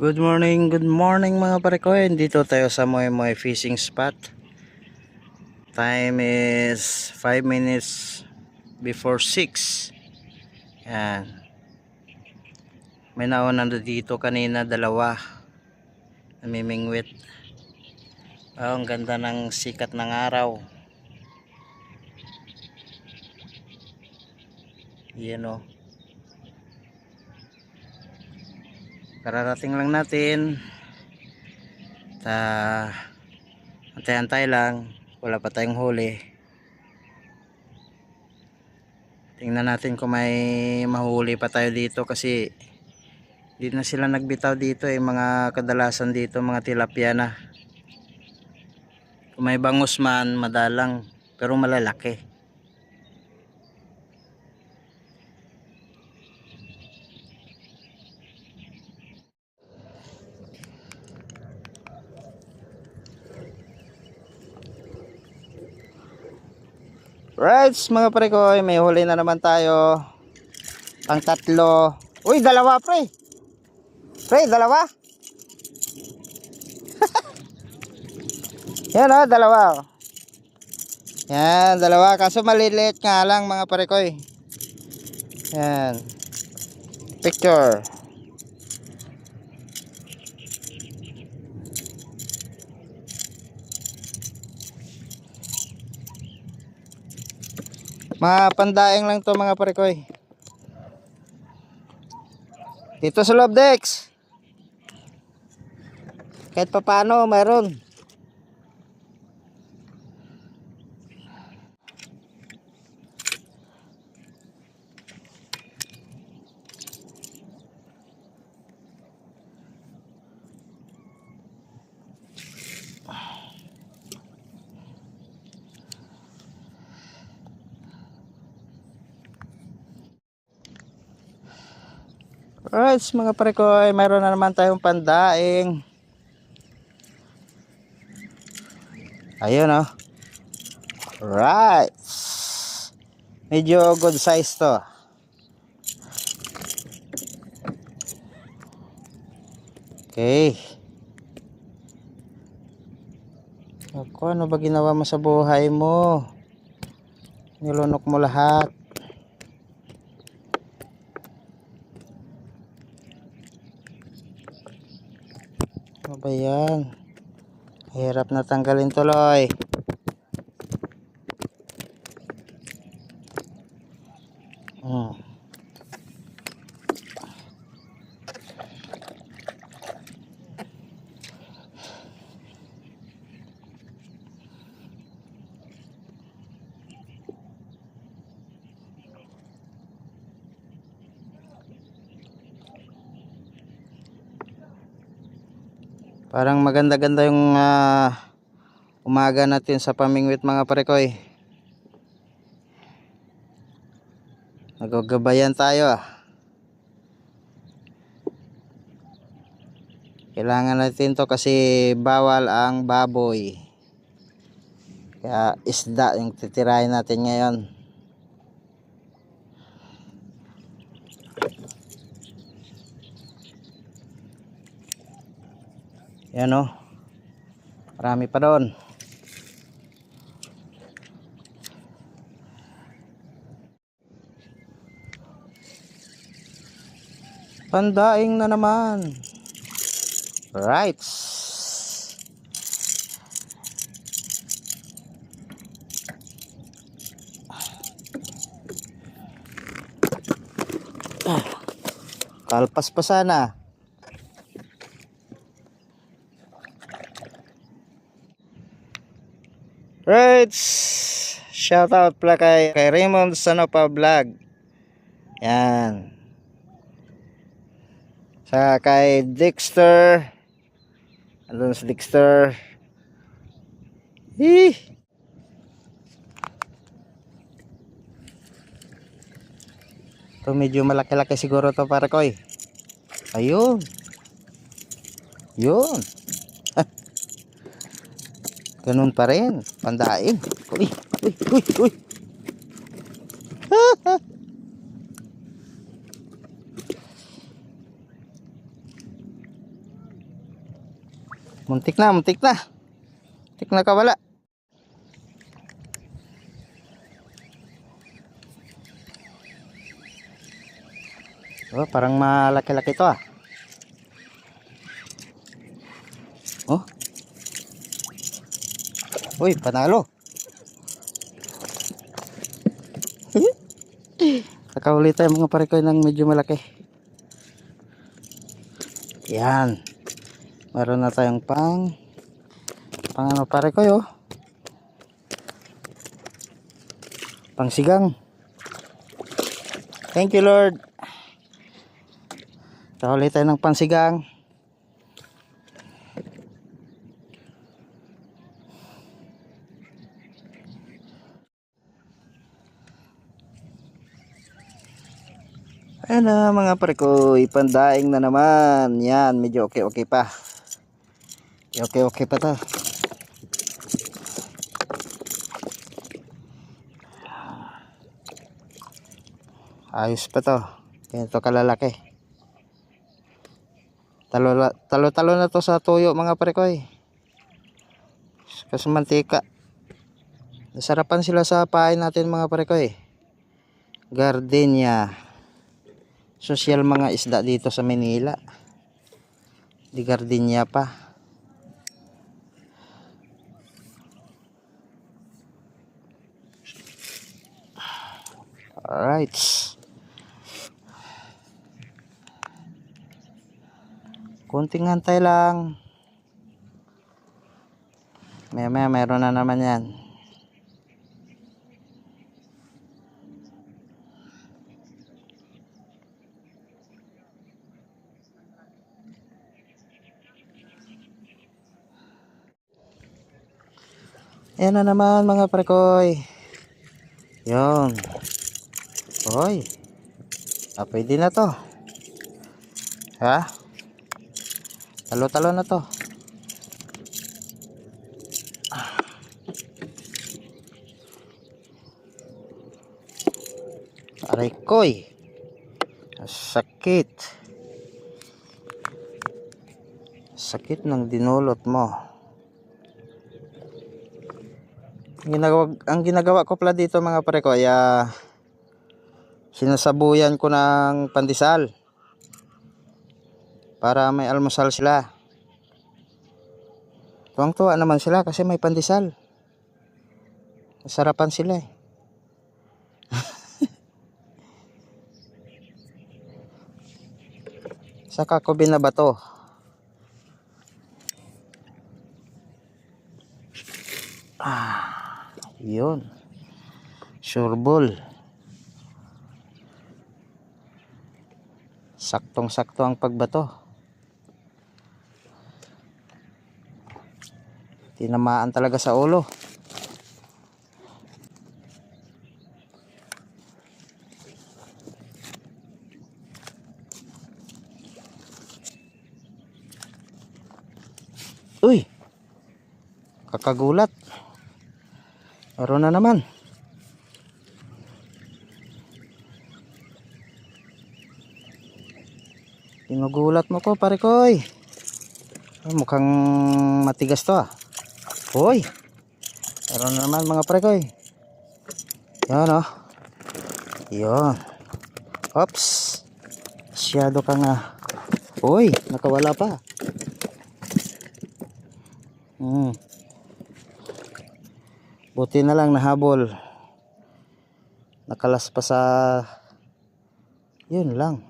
Good morning mga parekoy. Dito tayo sa Moy Moy fishing spot. Time is 5 minutes before 6. Yan. May nauna dito kanina, dalawa. Namimingwit. Oh, ang ganda ng sikat ng araw. Yan o. Kararating lang natin. Antay-antay lang. Wala pa tayong huli. Tingnan natin kung may mahuli pa tayo dito kasi di na sila nagbitaw dito mga kadalasan dito mga tilapia na. Kung may bangus man madalang pero malalaki. Right mga parekoy, may huli na naman tayo. Pang tatlo. Uy, dalawa pre. Pre, dalawa. Yan o, dalawa. Yan, dalawa. Kaso maliliit nga lang mga parekoy. Yan. Picture. Mga pandaing lang to mga parekoy. Dito sa loob Dex. Kahit pa paano mayroon. Alright mga parekoy, mayroon na naman tayong pandaing. Ayun o. Right. Medyo good size to. Okay. Ako, ano ba ginawa mo sa buhay mo? Nilunok mo lahat. Ano ba yan? Hirap na tanggalin tuloy. Parang maganda-ganda yung umaga natin sa pamingwit mga parekoy. Nagagabayan tayo . Kailangan natin to kasi bawal ang baboy. Kaya isda yung titirahin natin ngayon. Yan o. Marami pa doon. Pandaing na naman. Right. Kalpas pa sana. Right. Shout out pala kay Raymond Sanopa Vlog. Yan. Sa kay Dexter. Andun si Dexter. Ito medyo malaki-laki siguro to para koy. Ayun. Yun. Ganun pa rin. Pandaing. Uy. Uy. Uy. Uy. Muntik na, muntik na. Muntik na kawala. Oh, parang malaki-laki to ah. Oh. Uy, panalo. Nakahuli tayo mga pare ko ng medyo malaki. Yan. Meron na tayong pang ano pare ko yo. Pang sigang. Thank you Lord. Nakahuli tayo ng pansigang. Ayan na mga pare ko, ipandaing na naman. Yan, medyo okay pa. Okay pa to. Ayos pa to. Ganito kalalaki. Talo na to sa tuyo mga pare ko eh. Kasi mantika. Nasarapan sila sa pain natin mga pare ko eh. Gardenia. Social mga isda dito sa Manila. Di gardenia pa. Alright. Kunting hantay lang. Maya meron na naman yan. Ayan na naman mga prekoy. Yun. Hoy. Pwede na to. Ha? Talo na to. Aray koy. Sakit. Sakit ng dinulot mo. Ang ginagawa ko pala dito mga pare ko ay sinasabuyan ko ng pandesal para may almusal sila. Tuwang-tuwa naman sila kasi may pandesal. Sarapan sila eh. Saka ko binabato. Yun. Sureball. Saktong-sakto ang pagbato. Tinamaan talaga sa ulo. Uy. Kakagulat. Meron na naman. Tinugulat mo ko pare koy. Mukhang matigas to ah. Hoy. Meron na naman mga pare koy. Yan oh. Yan. Oops. Masyado ka nga. Hoy. Nakawala pa. Buti na lang nahabol. Nakalas pa sa yun lang.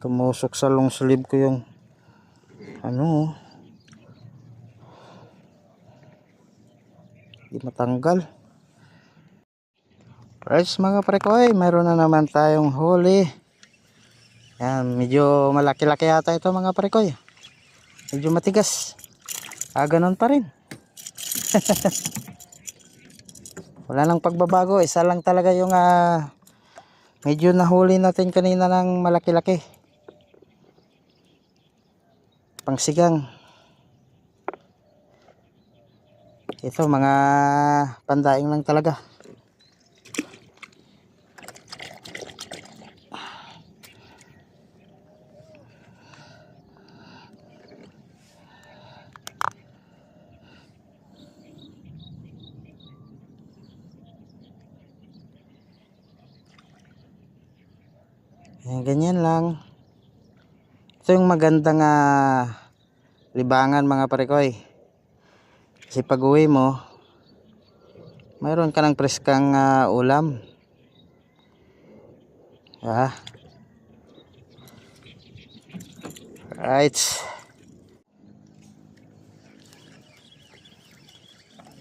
Tumusok sa long sleeve ko yung ano. Di matanggal. Guys mga pare ko ay mayroon na naman tayong huli. Yan, medyo malaki-laki yata ito mga pare ko. Medyo matigas. Ganon pa rin. Wala nang pagbabago, isa lang talaga yung medyo nahuli natin kanina ng malaki-laki. Pangsigang. Ito mga pandaing lang talaga. Ayan, ganyan lang. Ito yung magandang libangan mga parekoy. Kasi pag uwi mo, mayroon ka ng preskang ulam. Right.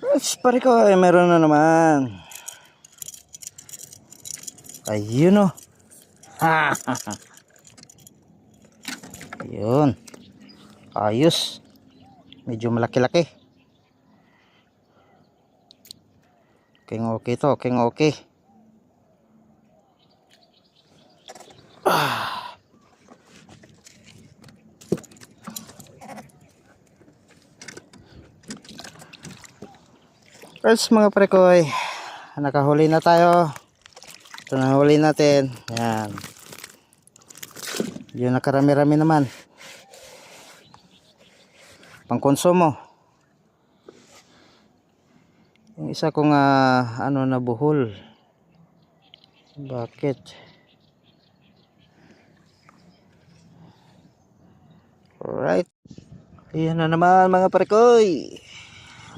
Yes, parekoy, meron na naman. Ayun, oh. Yun. Ayos. Medyo malaki-laki. Okay to, okay. First mga parekoy, nakahuli na tayo. Ito na huli natin. Yan. Yun, nakarami-rami naman. Pangkonsumo. Yung isa kong na buhol. Bakit? Alright. Ayan na naman mga parekoy.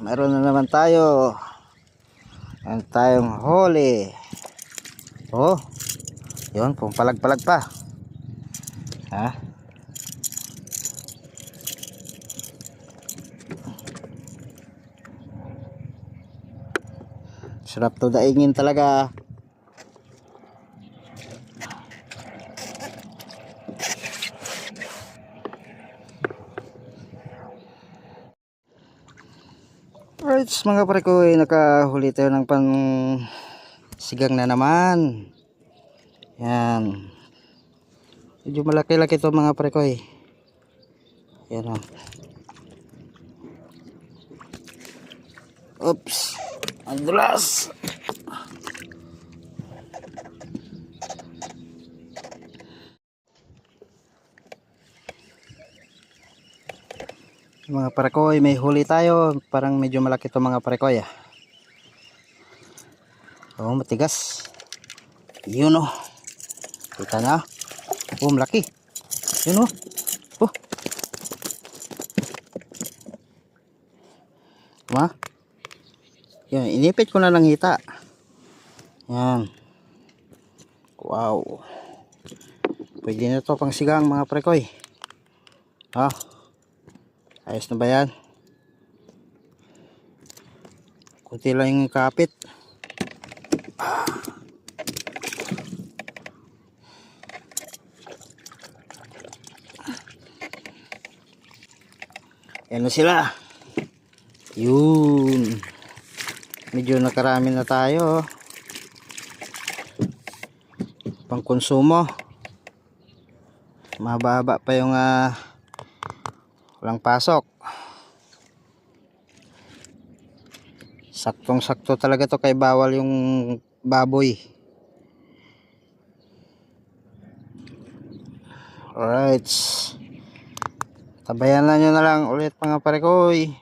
Meron na naman tayo. Meron tayong huli. Oh. Yun, pumpalag-palag pa. Sarap to daingin talaga. Alright mga parekoy, nakahuli tayo ng pang sigang na naman. Yan. Medyo malaki-laki to mga parekoy. Yan o. Oops. Ang dulas. Mga parekoy, may huli tayo. Parang medyo malaki to mga parekoy. Oh, matigas. Yun o. Kita na. Oh, malaki. Yun o. Oh. Yan, inipit ko na lang hita. Yan. Wow. Pwede na to pang sigang mga parekoy. Ayos na ba yan? Kunti lang yung kapit. Yan na sila. Yun. Medyo nakarami na tayo. Pang konsumo. Mababa pa yung walang pasok. Saktong sakto talaga to, kay bawal yung baboy. Alright. Tabayan na nyo na lang ulit mga parekoy.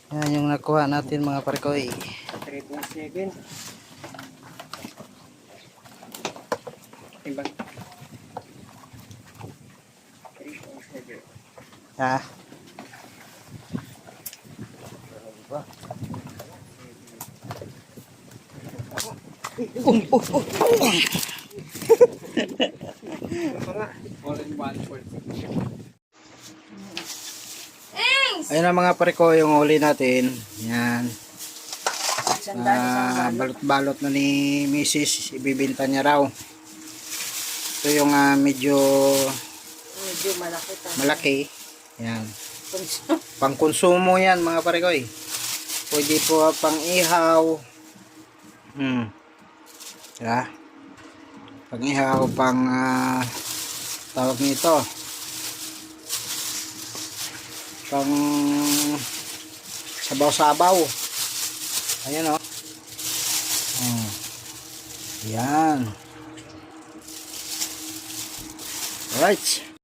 Yan yung nakuha natin mga parekoy. 3.7. Timbang. 3.7. Ayun na mga parekoy yung huli natin. Yan. Balot-balot na ni Mrs. Ibibinta niya raw. Ito yung medyo malaki. Yan. Pang konsumo yan mga parekoy. Pwede po pang ihaw. Pang ihaw, pang tawag nito, pang sabaw-sabaw. Ayan o. Yan. Alright.